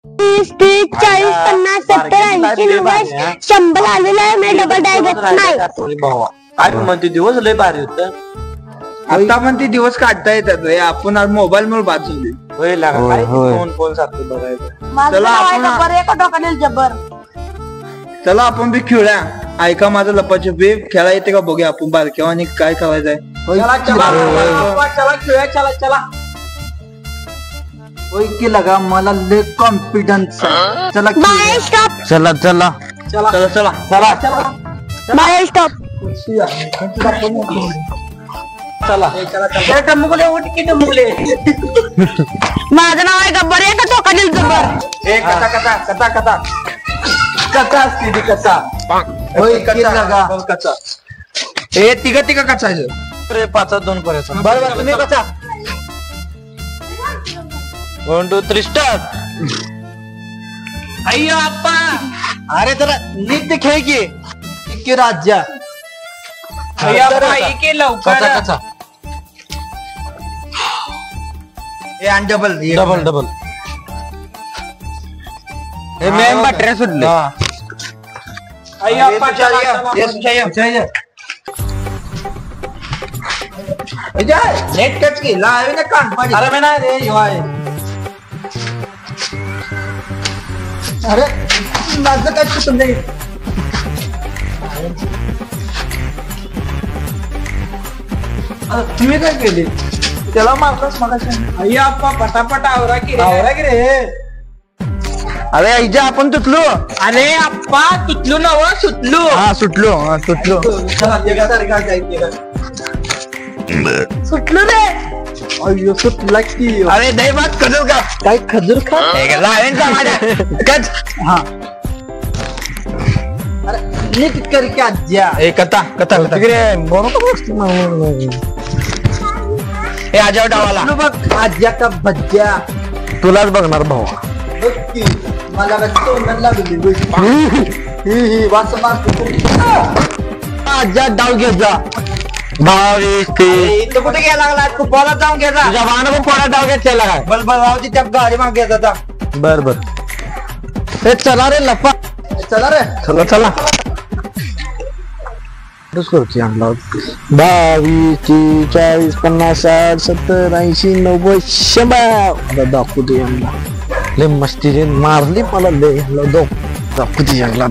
30, 40, 50, 70, 80, 90, 100 आलेला आहे. मी डबल डाय घेत नाही. काय म्हणते दिवस लय भारी होत. आता पण ते दिवस काढता येतात आपण मोबाईल मुळे वाचवले. फोन सारखं बघायचं. चला आपण बी खेळूया. ऐका माझं लपाछपी खेळा येते का बघूया आपण बारक्या आणि काय करायचंय. चला चला की लगा मला लय कॉन्फिडन्स. चला स्टॉप. चला चला चला चला चला चला बाय स्टॉप. चला मुगले उठकी मुगले. माझं नाव आहे गब्बर. एका टोकाने जबर. कथा कथा कथा कथा कथा असते ती कथा. कचा हे तिघ कचायचं. 5 2 करायचं. बरोबर तुम्ही कचा. 1 2 3 स्टार्ट. अय्यो आप्पा. अरे जरा नीट खेळ की राज्या. अय्यो आप्पा इके लवकर. कचा हे आणि डबल डबल डबल. हे मेन बॅटरी सुटले. अय्यो आप्पा चला. नेट कच की लावे ना कान. अरे मैं ना रे यो आहे. अरे माझं काय चुकून नाही. तुम्ही काय केले त्याला मारताच मगाशी. अय्यो आप्पा पटापट आवरा की रे. अरे आईजा आपण तुटलो. अरे आप्पा तुटलो नव सुटलो. हा सुटलो सुटलो. सुटलो रे. अय्यो सुटला की. अरे दही भात खजूर का काय खजूर खा. लावेन का माझ्या कच. हा अरे नीट कर की आज्या. कथा कथा हे आजा डावाला. बघ आज्या का भज्या. तुलाच बघणार भावा. बघ की मला तोंडाला लागली. वास मारतो. आजा डाव घेत जा. 22 30. कुठे गेला लागला तू पोलात जाऊन घ्यायचा. तुझ्या भावानं पण पोळा डाव घेतलेला काय. बलबलरावची त्या गाडी माग घ्यायचा. बर बर. हे चला रे लप्पा. चला रे चला चला. 22 30 40 50 60 70 80 90 100. दाखवू दे यांना. लय मस्ती रे मारली मला लय. दाखवू दे यांना.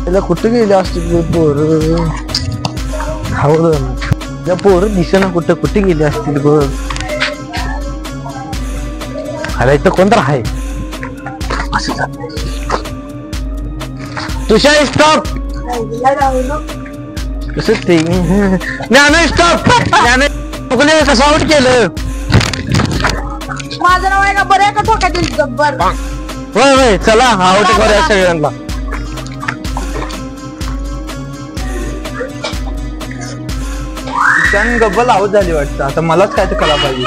चला कुठे गेले असतील पोर. त्या पोर दिसेना कुठे कुठे गेले असतील बघ. अरे इथं कोणतर आहे. तुषार स्टॉप. कसं ते ज्ञान स्टॉप. ज्ञान कसं आउट केलं. माझं नाव आहे गब्बर. एका टोकाने जबर. होय होय चला आउट करूया सगळ्यांना. गब्बल आऊट झाली वाटतं. आता मलाच काय तर कला पाहिजे.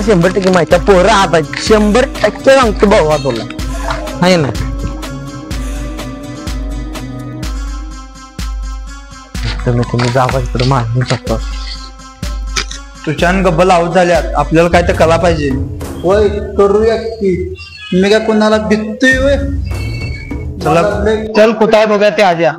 100% माहिती पोरं आता 100% सांगतो भावा तुला आहे ना. तुम्ही जावा इकडे मारून शकता. तुझ्यान गब्बल आऊट झाल्यात. आपल्याला काय तर कला पाहिजे. होय करूया की. मी काय कोणाला भिततोय. चला चल कुठं आहे बघा ते आज्या.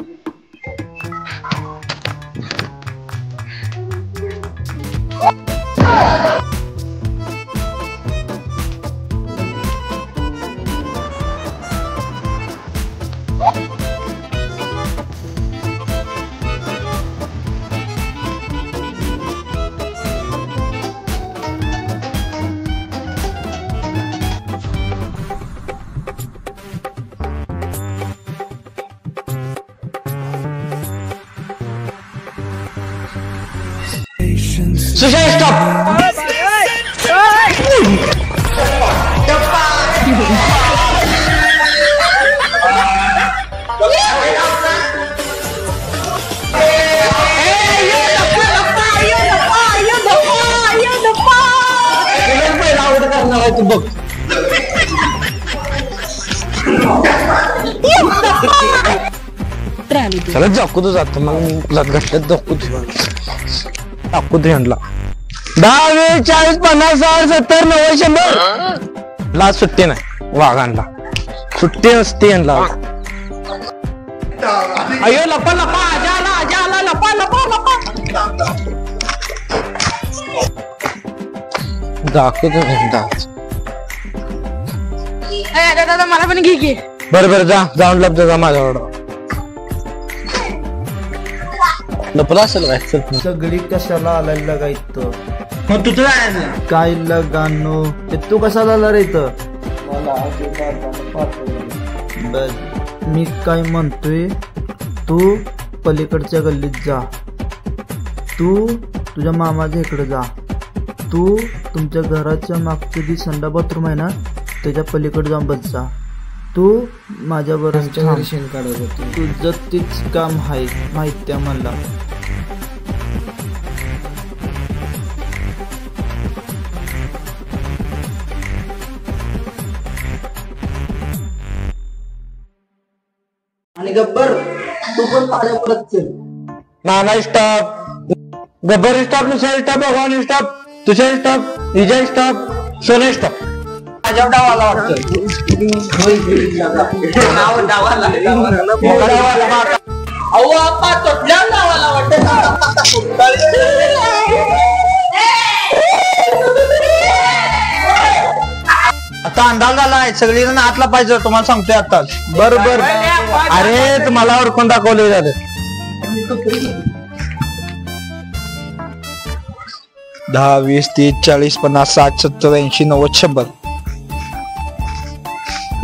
सुशांत स्टॉप. आवड करणार आहे तू बघ. चला दाखवतो जातो मग मी घातल्यात दाखवतो ह्यांना. 10, 20, 40, 50, 60, 70, 90, 100. लाज सुट्टी नाही वाघांना. सुट्टी नसते ह्यांना. अयो लपा लपा आजा लपा लपा लपा. दाखवतो दादा मला पण घे की. बरं जाऊन लप जा माझ्याकडं. लपला असेल काय सगळी कशाला आलेला का इथं. मग तुझं काय काय लगानो ते तू कशाला आला रे इथं. बर मी काय म्हणतोय तू पलीकडच्या गल्लीत जा. तू तुझ्या मामाच्या इकडे जा. तू तुमच्या घराच्या मागचे जी संडा बाथरूम आहे ना त्याच्या पलीकडे जाऊन बस जा. तू माझ्या बरोबर शेण काढत होती. तुझं तीच काम आहे माहिती आहे मला. आणि गब्बर तू पण माझ्या परत नाना स्टॉप. गब्बर स्टॉप. नुसार स्टॉप. भगवान स्टॉप. तुषार स्टॉप. विजय स्टॉप. सोने स्टॉप. माझ्या डावाला वाटतं. अहो आपा तोडल्या डावाला वाटतं. आता अंदाज आलाय सगळी जण आतला पाहिजे तुम्हाला सांगतोय आताच. बरोबर. अरे तुम्हाला ओळखून दाखवले झाले. 10, 20, 30, 40, 50, 60, 70, 80, 90, 100.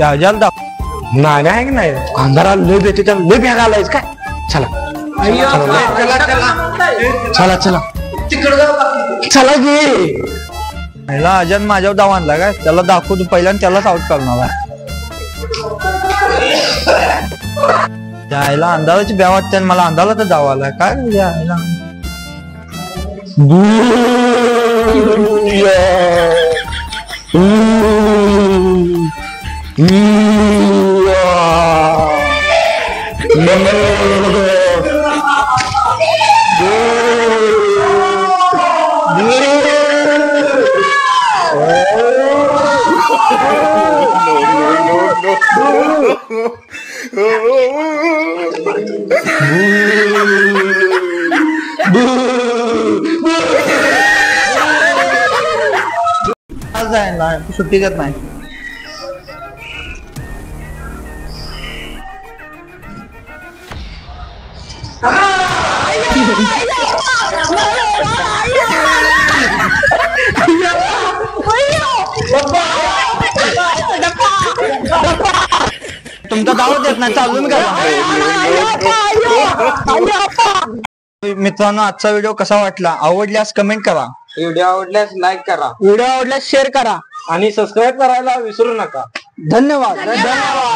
नाही आहे की नाही अंधारा लय देते त्या लय भ्या घालायच काय. चला चला चला चला गे. पहिला अजन माझ्यावर डाव आणला काय त्याला दाखवतो पहिला आणि त्यालाच आउट करणार आहे. जायला अंधाराची भ्या वाटते आणि मला अंधाराला तर डाव आलाय काय जायला. सुट्टी देत नाही. तुमचा दावत देत नाही चालून करा. मित्रांनो आजचा व्हिडिओ कसा वाटला आवडल्यास कमेंट करा. व्हिडिओ आवडल्यास लाईक करा. व्हिडिओ आवडल्यास शेअर करा आणि सबस्क्राईब करायला विसरू नका. धन्यवाद.